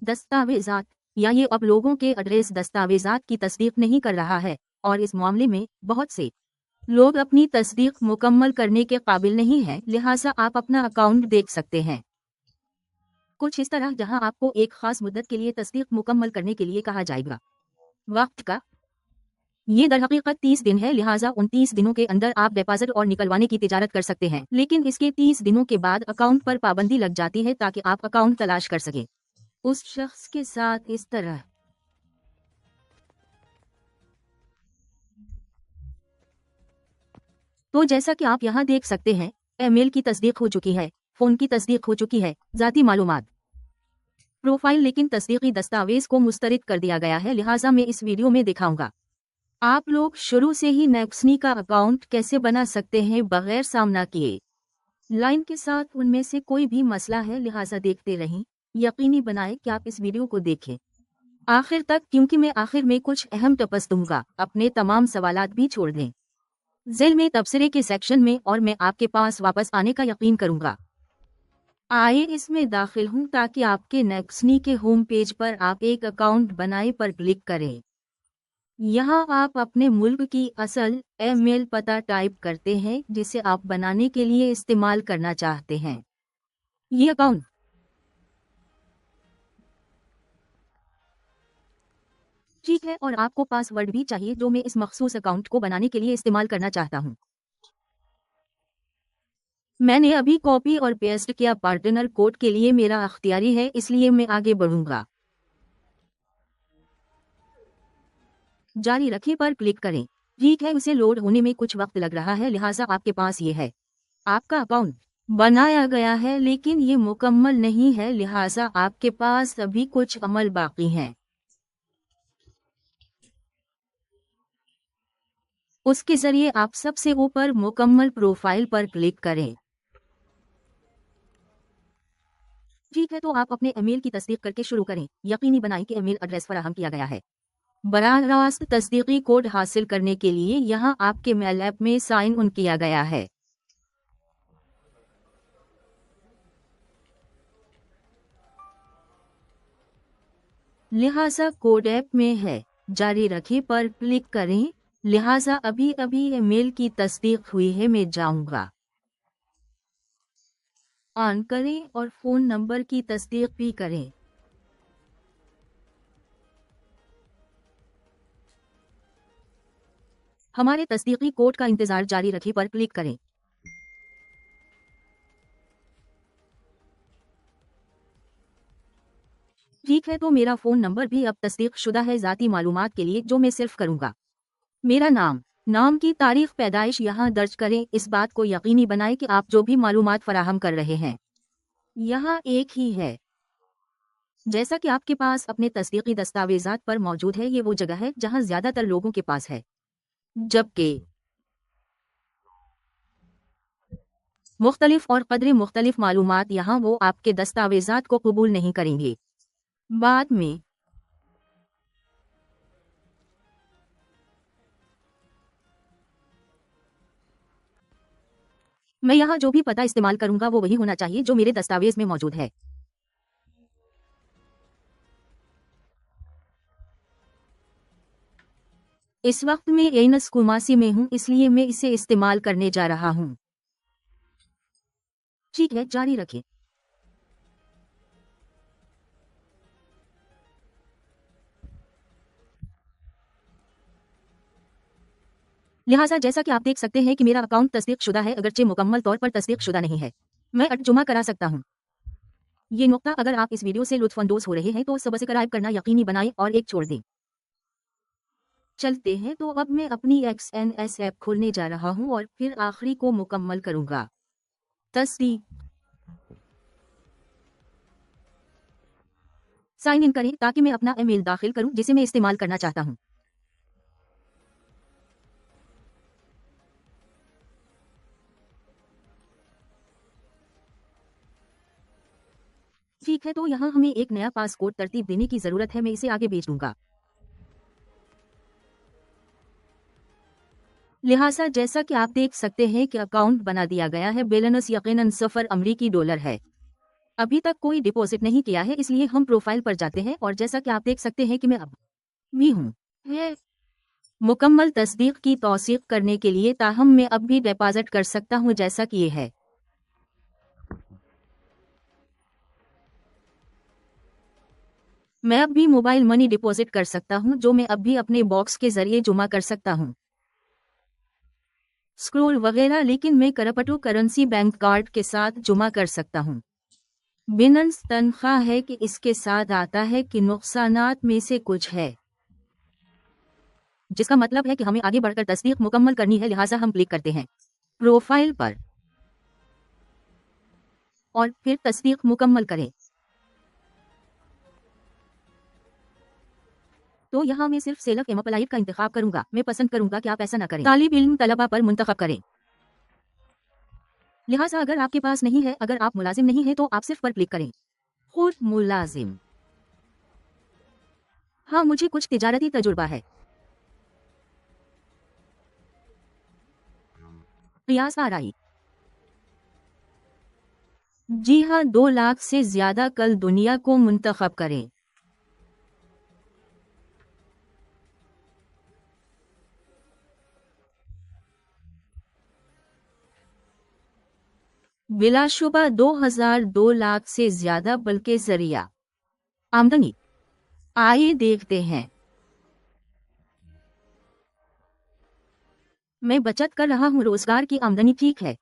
दस्तावेजात या ये अब लोगों के एड्रेस दस्तावेजात की तस्दीक नहीं कर रहा है और इस मामले में बहुत से लोग अपनी तस्दीक मुकम्मल करने के काबिल नहीं हैं, लिहाजा आप अपना अकाउंट देख सकते हैं कुछ इस तरह, जहां आपको एक खास मुद्दत के लिए तस्दीक मुकम्मल करने के लिए कहा जाएगा। वक्त का ये दरहकीकत 30 दिन है, लिहाजा उन 30 दिनों के अंदर आप डिपॉजिट और निकलवाने की तिजारत कर सकते हैं, लेकिन इसके 30 दिनों के बाद अकाउंट पर पाबंदी लग जाती है ताकि आप अकाउंट तलाश कर सकें उस शख्स के साथ इस तरह। तो जैसा कि आप यहाँ देख सकते हैं, ईमेल की तस्दीक हो चुकी है, फोन की तस्दीक हो चुकी है, जाती मालूमात, प्रोफाइल, लेकिन तस्दीकी दस्तावेज को मुस्तरद कर दिया गया है, लिहाजा मैं इस वीडियो में दिखाऊंगा आप लोग शुरू से ही नेक्सनी का अकाउंट कैसे बना सकते हैं बगैर सामना किए लाइन के साथ। उनमें से कोई भी मसला है, लिहाजा देखते रहें, यकीनी बनाएं कि आप इस वीडियो को देखें आखिर तक, क्योंकि मैं आखिर में कुछ अहम टिप्स दूंगा। अपने तमाम सवालात भी छोड़ दें ज़ेल में तबसरे के सेक्शन में और मैं आपके पास वापस आने का यकीन करूंगा। आइए इसमें दाखिल हूं ताकि आपके नेक्सनी के होम पेज पर आप एक अकाउंट बनाए पर क्लिक करें। यहाँ आप अपने मुल्क की असल ईमेल पता टाइप करते हैं जिसे आप बनाने के लिए इस्तेमाल करना चाहते हैं। ये अकाउंट ठीक है और आपको पासवर्ड भी चाहिए जो मैं इस मखसूस अकाउंट को बनाने के लिए इस्तेमाल करना चाहता हूँ। मैंने अभी कॉपी और पेस्ट किया पार्टनर कोड के लिए, मेरा अख्तियारी है, इसलिए मैं आगे बढ़ूंगा। जारी रखें पर क्लिक करें। ठीक है, उसे लोड होने में कुछ वक्त लग रहा है, लिहाजा आपके पास ये है, आपका अकाउंट बनाया गया है लेकिन ये मुकम्मल नहीं है, लिहाजा आपके पास अभी कुछ अमल बाकी हैं। उसके जरिए आप सबसे ऊपर मुकम्मल प्रोफाइल पर क्लिक करें। ठीक है, तो आप अपने ईमेल की तस्दीक करके शुरू करें। यकीनी बनाएं कि ईमेल एड्रेस फराहम किया गया है। बराह रास्त तस्दीकी कोड हासिल करने के लिए यहाँ आपके मेल ऐप में साइन इन किया गया है। लिहाजा कोड ऐप में है, जारी रखें पर क्लिक करें। लिहाजा अभी अभी ईमेल की तस्दीक हुई है, मैं जाऊंगा ऑन करें और फ़ोन नंबर की तस्दीक भी करें। हमारे तस्दीकी कोड का इंतजार जारी रखें पर क्लिक करें। ठीक है, तो मेरा फ़ोन नंबर भी अब तस्दीक शुदा है ज़ाती मालूमात के लिए, जो मैं सिर्फ करूंगा। मेरा नाम की तारीख पैदाइश यहाँ दर्ज करें। इस बात को यकीनी बनाएं कि आप जो भी मालूमात फराहम कर रहे हैं यहाँ एक ही है जैसा कि आपके पास अपने तस्दीकी दस्तावेजात पर मौजूद है। ये वो जगह है जहाँ ज्यादातर लोगों के पास है, जबकि मुख्तलिफ और कदरे मुख्तलिफ मालूमात यहाँ वो आपके दस्तावेजात को कबूल नहीं करेंगे। बाद में मैं यहाँ जो भी पता इस्तेमाल करूंगा वो वही होना चाहिए जो मेरे दस्तावेज में मौजूद है। इस वक्त मैं एनस कुमासी में हूँ, इसलिए मैं इसे इस्तेमाल करने जा रहा हूँ। ठीक है, जारी रखें। लिहाजा जैसा कि आप देख सकते हैं कि मेरा अकाउंट तस्दीक शुदा है, अगरचे मुकम्मल तौर पर तस्दीक शुदा नहीं है। मैं तर्जुमा करा सकता हूँ ये नुक्ता। अगर आप इस वीडियो से लुत्फानंदोज हो रहे हैं तो सब्सक्राइब करना यकीनी बनाएं और एक छोड़ दें। चलते हैं, तो अब मैं अपनी XNS ऐप खोलने जा रहा हूं और फिर आखिरी को मुकम्मल करूंगा। तस्दीक साइन इन करें ताकि मैं अपना ईमेल दाखिल करूं जिसे मैं इस्तेमाल करना चाहता हूं। ठीक है, तो यहाँ हमें एक नया पासकोड तरतीब देने की जरूरत है, मैं इसे आगे भेज दूंगा। लिहाजा जैसा कि आप देख सकते हैं कि अकाउंट बना दिया गया है। बैलेंस यकीनन $0 अमरीकी है। अभी तक कोई डिपॉजिट नहीं किया है, इसलिए हम प्रोफाइल पर जाते हैं और जैसा कि आप देख सकते हैं कि मैं अब भी हूँ। मुकम्मल तस्दीक की तौसीक करने के लिए ताहम मैं अब भी डिपॉजिट कर सकता हूँ जैसा कि ये है। मैं अब भी मोबाइल मनी डिपॉजिट कर सकता हूँ जो मैं अब भी अपने बॉक्स के जरिए जमा कर सकता हूँ। स्क्रोल वगैरह, लेकिन मैं क्रिप्टो करेंसी बैंक कार्ड के साथ जमा कर सकता हूँ। बिनन्स तनख्वाह है कि इसके साथ आता है कि नुकसानात में से कुछ है, जिसका मतलब है कि हमें आगे बढ़कर तस्दीक मुकम्मल करनी है, लिहाजा हम क्लिक करते हैं प्रोफाइल पर और फिर तस्दीक मुकम्मल करें। तो यहाँ मैं सिर्फ सेलफ एम्प्लॉयड का इंतखाब करूंगा। मैं पसंद करूंगा कि आप ऐसा ना करें, तालिब इल्म तलबा पर मुंतखब करें। लिहाजा अगर आपके पास नहीं है, अगर आप मुलाजिम नहीं है तो आप सिर्फ पर क्लिक करें खुद मुलाजिम। हाँ, मुझे कुछ तिजारती तजुर्बा है। रियाज आरई। जी हाँ, 2 लाख से ज्यादा कल दुनिया को मुंतखब करें। बिलाशुबा 2 लाख से ज्यादा बल्कि जरिया आमदनी। आइए देखते हैं। मैं बचत कर रहा हूँ, रोजगार की आमदनी ठीक है।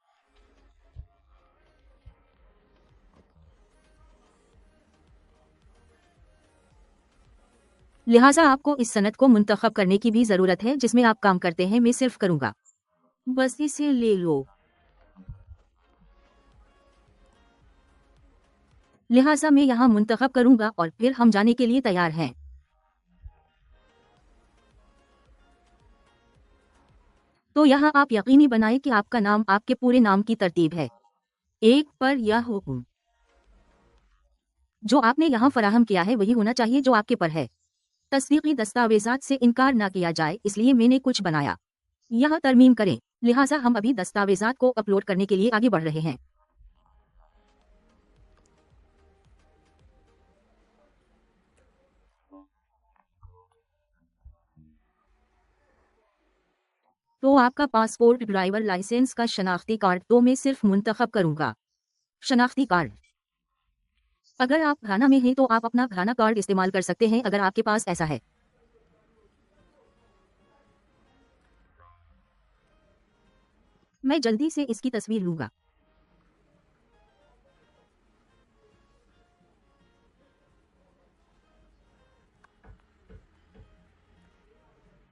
लिहाजा आपको इस सनद को मुंतखब करने की भी जरूरत है जिसमें आप काम करते हैं। मैं सिर्फ करूंगा, बस इसे ले लो। लिहाजा मैं यहाँ मुंतखब करूंगा और फिर हम जाने के लिए तैयार हैं। तो यहाँ आप यकीनी बनाएं कि आपका नाम आपके पूरे नाम की तरतीब है। एक पर यह हुक्म जो आपने यहाँ फराहम किया है वही होना चाहिए जो आपके पर है। तस्दीकी दस्तावेजात से इनकार ना किया जाए, इसलिए मैंने कुछ बनाया। यहाँ तरमीम करें। लिहाजा हम अभी दस्तावेजात को अपलोड करने के लिए आगे बढ़ रहे हैं। तो आपका पासपोर्ट, ड्राइवर लाइसेंस का शनाख्ती कार्ड, तो मैं सिर्फ मुंतखब करूंगा शनाख्ती कार्ड। अगर आप घाना में हैं तो आप अपना घाना कार्ड इस्तेमाल कर सकते हैं अगर आपके पास ऐसा है। मैं जल्दी से इसकी तस्वीर लूंगा।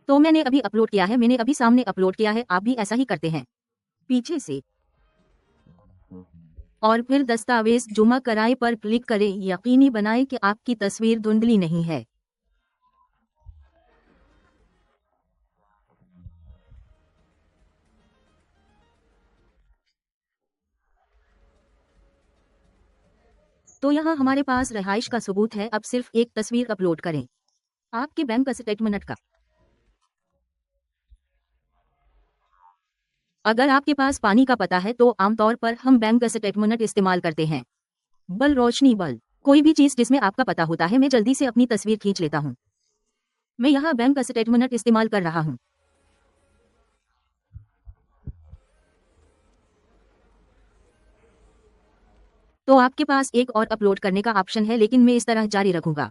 तो मैंने अभी अपलोड किया है, मैंने अभी सामने अपलोड किया है। आप भी ऐसा ही करते हैं पीछे से और फिर दस्तावेज जुमा कराए पर क्लिक करें। यकीनी बनाएं कि आपकी तस्वीर धुंधली नहीं है। तो यहाँ हमारे पास रिहाइश का सबूत है। अब सिर्फ एक तस्वीर अपलोड करें आपके बैंक स्टेटमेंट का। अगर आपके पास पानी का पता है तो आमतौर पर हम बैंक स्टेटमेंट इस्तेमाल करते हैं। बल रोशनी बल, कोई भी चीज जिसमें आपका पता होता है। मैं जल्दी से अपनी तस्वीर खींच लेता हूँ। मैं यहाँ बैंक स्टेटमेंट इस्तेमाल कर रहा हूँ। तो आपके पास एक और अपलोड करने का ऑप्शन है, लेकिन मैं इस तरह जारी रखूंगा।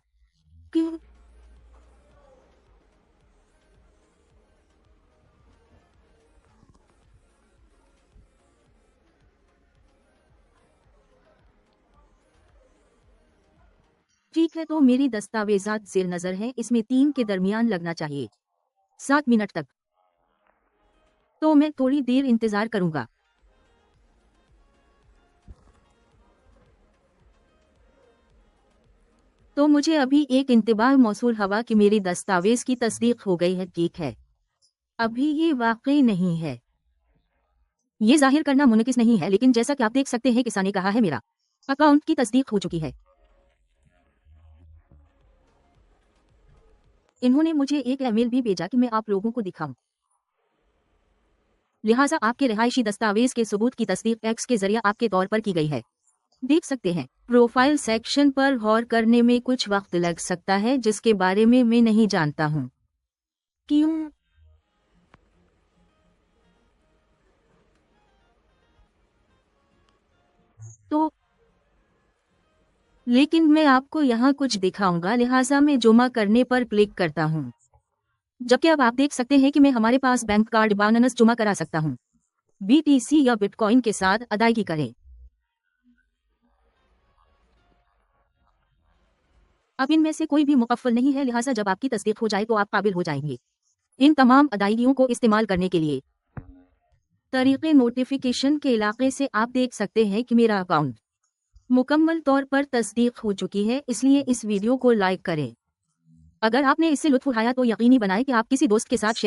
क्यों? ठीक है, तो मेरी दस्तावेजात जेर नजर हैं। इसमें 3 के दरमियान लगना चाहिए 7 मिनट तक। तो मैं थोड़ी देर इंतजार करूंगा। तो मुझे अभी एक इंतबाह मौसूल हवा कि मेरी दस्तावेज की तस्दीक हो गई है। ठीक है, अभी ये वाकई नहीं है। ये जाहिर करना मुमकिन नहीं है, लेकिन जैसा कि आप देख सकते हैं किसान ने कहा है मेरा अकाउंट की तस्दीक हो चुकी है। इन्होंने मुझे एक ईमेल भी भेजा कि मैं आप लोगों को दिखाऊं। लिहाजा आपके रिहायशी दस्तावेज के सबूत की तस्दीक एक्स के जरिए आपके तौर पर की गई है। देख सकते हैं प्रोफाइल सेक्शन पर गौर करने में कुछ वक्त लग सकता है जिसके बारे में मैं नहीं जानता हूँ। क्यों? तो लेकिन मैं आपको यहाँ कुछ दिखाऊंगा, लिहाजा मैं जमा करने पर क्लिक करता हूँ। जबकि अब आप देख सकते हैं कि मैं हमारे पास बैंक कार्ड बाइनेंस जमा करा सकता हूँ। BTC या बिटकॉइन के साथ अदायगी करें। अब इनमें से कोई भी मुकफ्फल नहीं है, लिहाजा जब आपकी तस्दीक हो जाए तो आप काबिल हो जाएंगे इन तमाम अदायगियों को इस्तेमाल करने के लिए। तरीके नोटिफिकेशन के इलाके से आप देख सकते हैं कि मेरा अकाउंट मुकम्मल तौर पर तस्दीक हो चुकी है, इसलिए इस वीडियो को लाइक करें। अगर आपने इससे लुत्फ उठाया तो यकीनी बनाएं कि आप किसी दोस्त के साथ शेयर